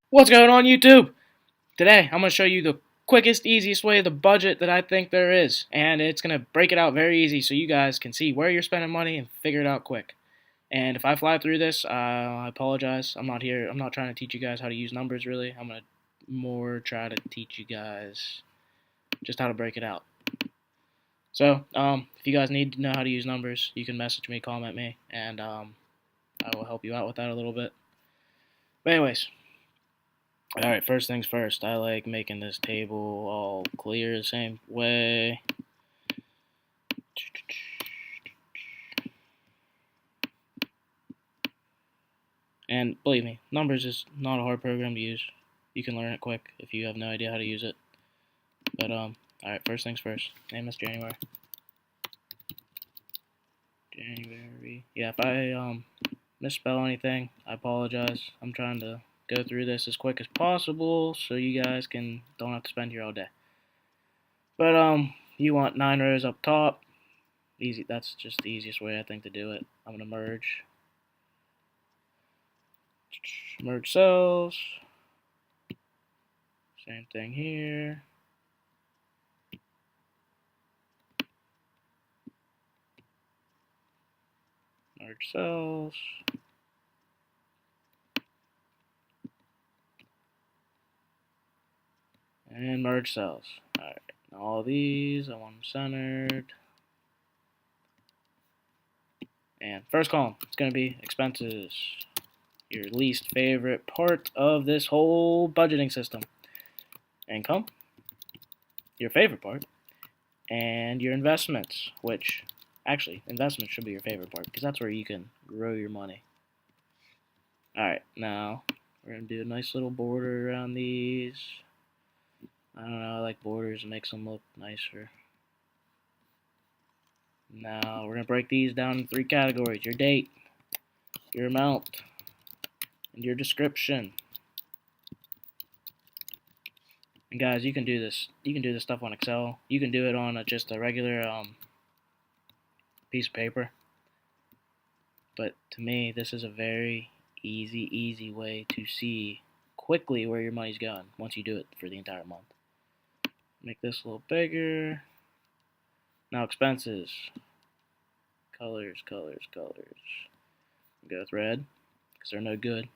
What's going on, YouTube? Today, I'm going to show you the quickest, easiest way to budget that I think there is. And it's going to break it out very easy so you guys can see where you're spending money and figure it out quick. And if I fly through this, I apologize. I'm not here. I'm not trying to teach you guys how to use numbers, really. I'm going to more try to teach you guys just how to break it out. So, if you guys need to know how to use numbers, you can message me, comment me, and I will help you out with that a little bit. But anyways, alright, first things first, I like making this table all clear the same way. And believe me, numbers is not a hard program to use. You can learn it quick if you have no idea how to use it. But alright, first things first. Name this January. January. Yeah, if I misspell anything, I apologize. I'm trying to go through this as quick as possible so you guys don't have to spend here all day. But you want 9 rows up top. Easy. That's just the easiest way I think to do it. I'm gonna merge cells. Same thing here. Merge cells. And merge cells. Alright, now all these, I want them centered. And first column, it's going to be expenses. Your least favorite part of this whole budgeting system. Income, your favorite part. And your investments, which, actually, investments should be your favorite part, because that's where you can grow your money. Alright, now, we're going to do a nice little border around these. I don't know, I like borders, it makes them look nicer. Now, we're going to break these down into 3 categories. Your date, your amount, and your description. And guys, you can do this. You can do this stuff on Excel. You can do it on just a regular piece of paper. But to me, this is a very easy way to see quickly where your money's going once you do it for the entire month. Make this a little bigger. Now expenses. Colors. Go with red, because they're no good.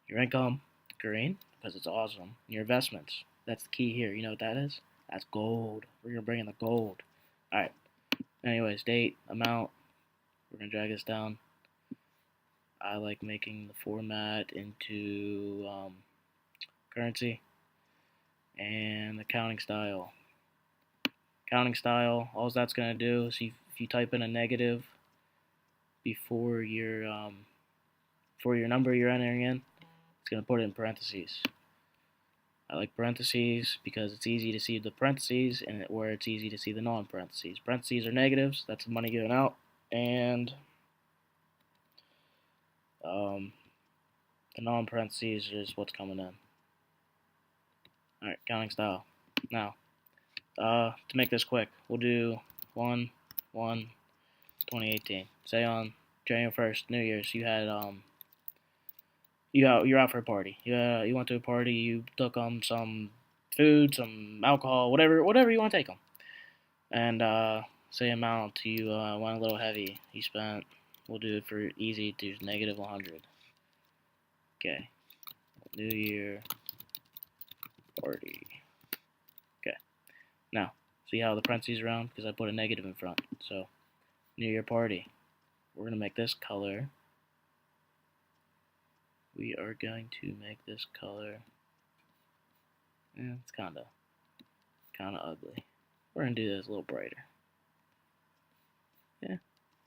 Your income, green, because it's awesome. Your investments, that's the key here. You know what that is? That's gold. We're going to bring in the gold. Alright. Anyways, date, amount. We're going to drag this down. I like making the format into currency. And the counting style. Counting style, all that's going to do is if you type in a negative before your number you're entering in, it's going to put it in parentheses. I like parentheses because it's easy to see the parentheses and where it's easy to see the non-parentheses. Parentheses are negatives, that's the money going out, and the non-parentheses is what's coming in. Alright, counting style. Now, to make this quick, we'll do 1/1/2018. Say on January 1st, New Year's, you had you're out for a party. You went to a party. You took some food, some alcohol, whatever you want to take them. And say amount you went a little heavy. You spent. We'll do it for easy. Do negative 100. Okay. New Year party. Okay. Now see how the parentheses around because I put a negative in front. So New Year party. We're gonna make this color. We are going to make this color. It's kind of ugly. We're gonna do this a little brighter. Yeah,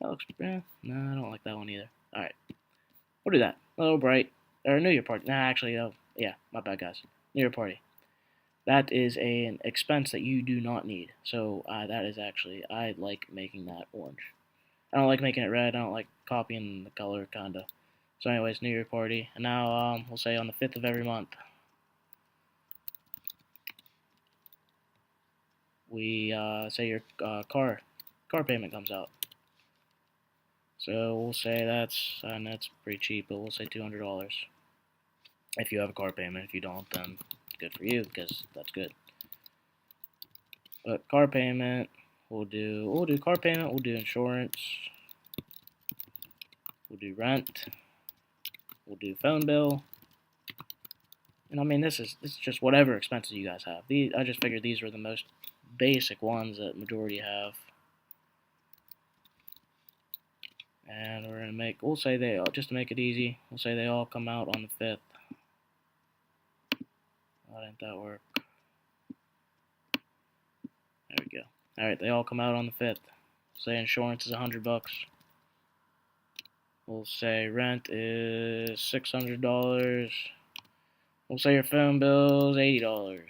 that looks. No, I don't like that one either. All right, we'll do that. A little bright. Or New Year party. Nah, actually, yeah, my bad, guys. New Year party. That is an expense that you do not need. So that is actually, I like making that orange. I don't like making it red. I don't like copying the color, kinda. So anyways, New Year party. And now we'll say on the 5th of every month, we say your car payment comes out. So we'll say that's pretty cheap, but we'll say $200. if you have a car payment. If you don't, then good for you, because that's good. But car payment, we'll do car payment, we'll do insurance, we'll do rent, we'll do phone bill. And I mean, this is just whatever expenses you guys have. I just figured these were the most basic ones that majority have. And we're gonna make, we'll say they all, just to make it easy, we'll say they all come out on the 5th. Why didn't that work? There we go. Alright, they all come out on the 5th. Say insurance is $100. We'll say rent is $600. We'll say your phone bill is $80.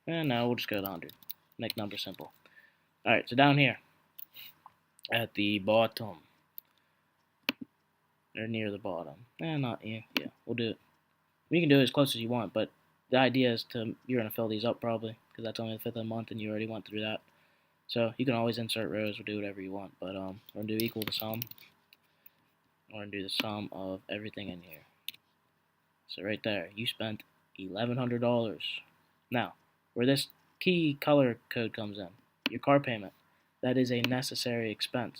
And now we'll just go to 100. Make numbers simple. Alright, so down here at the bottom, or near the bottom. Not yeah, we'll do it. We can do it as close as you want, but the idea is you're gonna fill these up probably, because that's only the 5th of the month and you already went through that. So you can always insert rows or do whatever you want, but we're gonna do equal to sum. We're gonna do the sum of everything in here. So right there, you spent $1,100. Now, where this key color code comes in, your car payment, that is a necessary expense.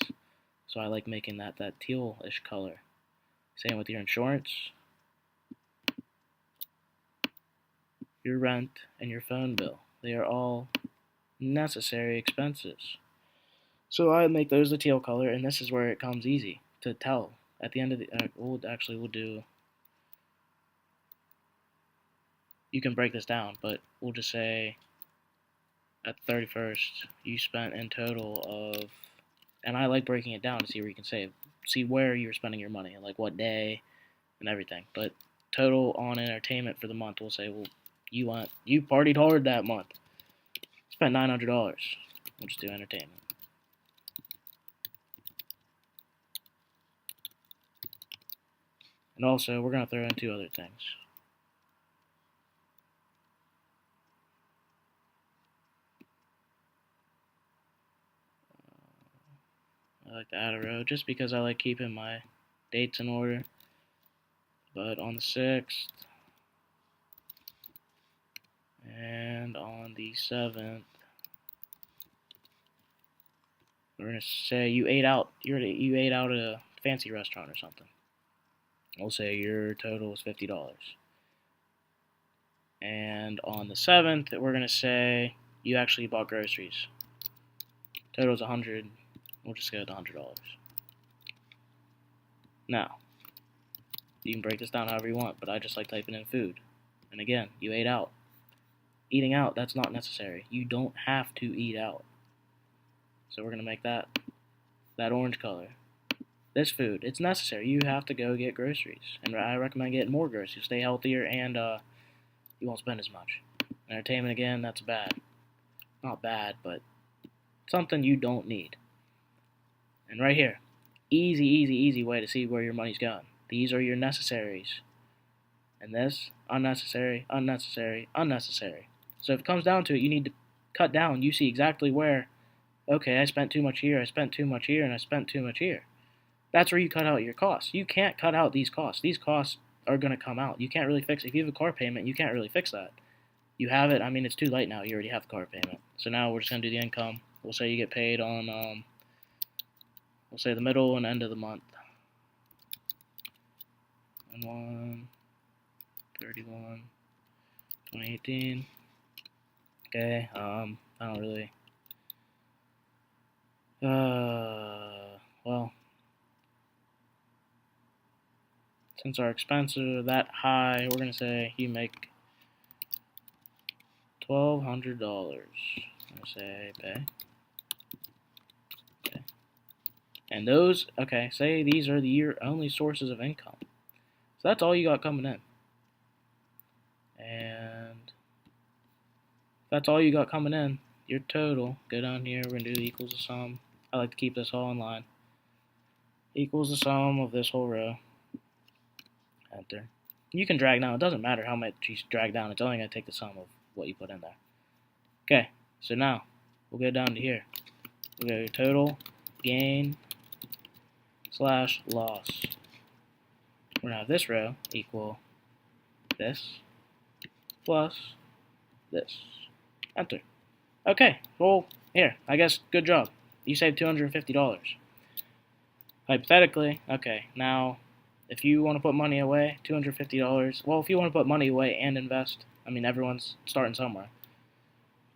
So I like making that tealish color. Same with your insurance, your rent, and your phone bill. They are all necessary expenses. So I make those the teal color, and this is where it comes easy to tell. At the end of the, we'll do, you can break this down, but we'll just say at 31st, you spent in total of, and I like breaking it down to see where you can save. See where you're spending your money, like what day and everything. But total on entertainment for the month, we'll say, well, you partied hard that month. Spent $900. We'll just do entertainment. And also, we're going to throw in 2 other things. I like to add a row just because I like keeping my dates in order. But on the 6th and on the 7th, we're gonna say you ate out. You ate out at a fancy restaurant or something. We'll say your total is $50. And on the 7th, we're gonna say you actually bought groceries. Total is $100. We'll just go with $100. Now, you can break this down however you want, but I just like typing in food. And again, you ate out. Eating out, that's not necessary. You don't have to eat out. So we're going to make that orange color. This food, it's necessary. You have to go get groceries. And I recommend getting more groceries. Stay healthier and you won't spend as much. Entertainment, again, that's bad. Not bad, but something you don't need. And right here, easy way to see where your money's going. These are your necessaries. And this, unnecessary, unnecessary, unnecessary. So if it comes down to it, you need to cut down. You see exactly where, okay, I spent too much here, I spent too much here, and I spent too much here. That's where you cut out your costs. You can't cut out these costs. These costs are going to come out. You can't really fix it. If you have a car payment, you can't really fix that. You have it. I mean, it's too late now. You already have the car payment. So now we're just going to do the income. We'll say you get paid on, we'll say the middle and end of the month. And 1/31/2018. Okay, I don't really, well, since our expenses are that high, we're going to say you make $1,200. I'm going to say pay. Okay. And those, okay, say these are your only sources of income. So that's all you got coming in. And that's all you got coming in. Your total, go down here, we're going to do equals the sum. I like to keep this all in line. Equals the sum of this whole row. Enter. You can drag down. It doesn't matter how much you drag down. It's only going to take the sum of what you put in there. Okay, so now we'll go down to here. We'll go total gain / loss. We're going to have this row equal this, plus this. Enter. Okay, well, here, I guess, good job. You saved $250. Hypothetically, okay, now, if you want to put money away, $250, well, if you want to put money away and invest, I mean, everyone's starting somewhere.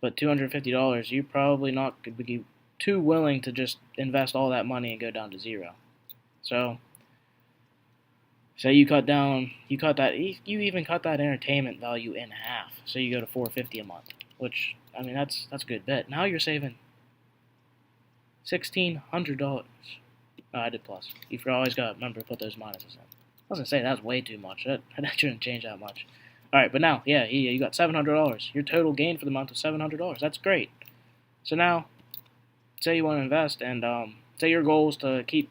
But $250, you're probably not going to be too willing to just invest all that money and go down to zero. So, say you you even cut that entertainment value in half. So you go to $450 a month, which, I mean, that's a good bet. Now you're saving $1,600. Oh, I did plus. You've always got to remember to put those minuses in. I was going to say, that's way too much. That shouldn't change that much. Alright, but now, yeah, you got $700. Your total gain for the month was $700. That's great. So now, say you want to invest, and say your goal is to keep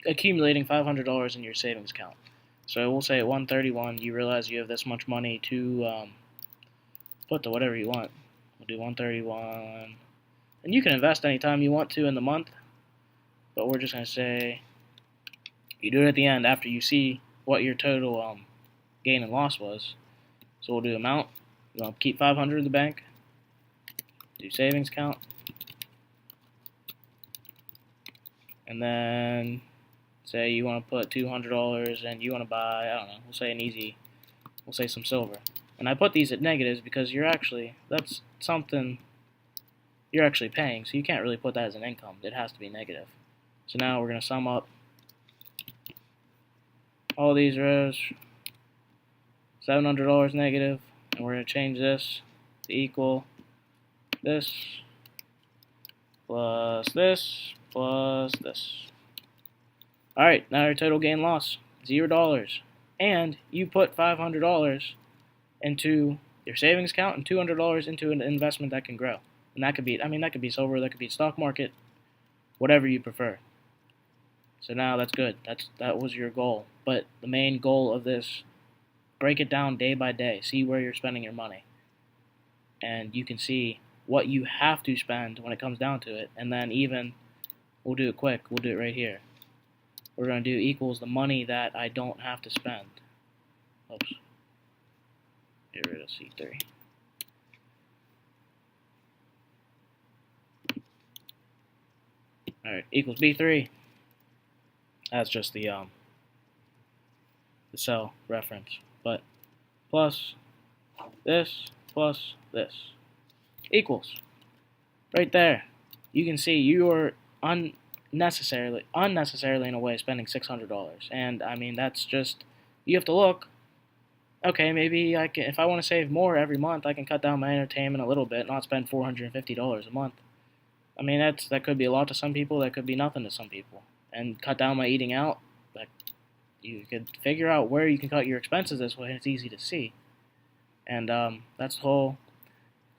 accumulating $500 in your savings account. So we'll say at 131, you realize you have this much money to put to whatever you want. We'll do 131. And you can invest anytime you want to in the month, but we're just going to say you do it at the end after you see what your total gain and loss was. So we'll do amount. We'll keep 500 in the bank. Do savings account. And then say you want to put $200 and you want to buy, I don't know, we'll say some silver. And I put these at negatives because that's something you're actually paying, so you can't really put that as an income. It has to be negative. So now we're going to sum up all these rows, $700 negative, and we're going to change this to equal this plus this plus this. Alright, now your total gain loss, $0. And you put $500 into your savings account and $200 into an investment that can grow. And that could be, that could be silver, that could be stock market, whatever you prefer. So now that's good. That was your goal. But the main goal of this, break it down day by day. See where you're spending your money. And you can see what you have to spend when it comes down to it. And then even, we'll do it quick. We'll do it right here. We're going to do equals the money that I don't have to spend. Oops. Get rid of C3. Alright, equals B3. That's just the cell reference. But plus this equals. Right there. You can see you are unnecessarily in a way spending $600. And I mean, that's just, you have to look. Okay, maybe I can, if I want to save more every month, I can cut down my entertainment a little bit, not spend $450 a month. I mean, that could be a lot to some people, that could be nothing to some people. And cut down my eating out. Like, you could figure out where you can cut your expenses this way, and it's easy to see. And that's the whole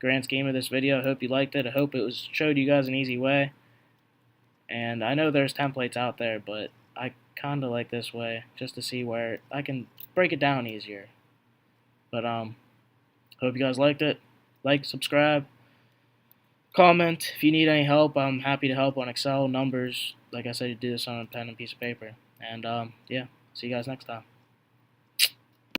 grand scheme of this video. I hope you liked it. I hope it showed you guys an easy way. And I know there's templates out there, but I kind of like this way, just to see where I can break it down easier. But hope you guys liked it. Like, subscribe, comment. If you need any help, I'm happy to help on Excel, numbers. Like I said, you do this on a pen and piece of paper. And yeah, see you guys next time.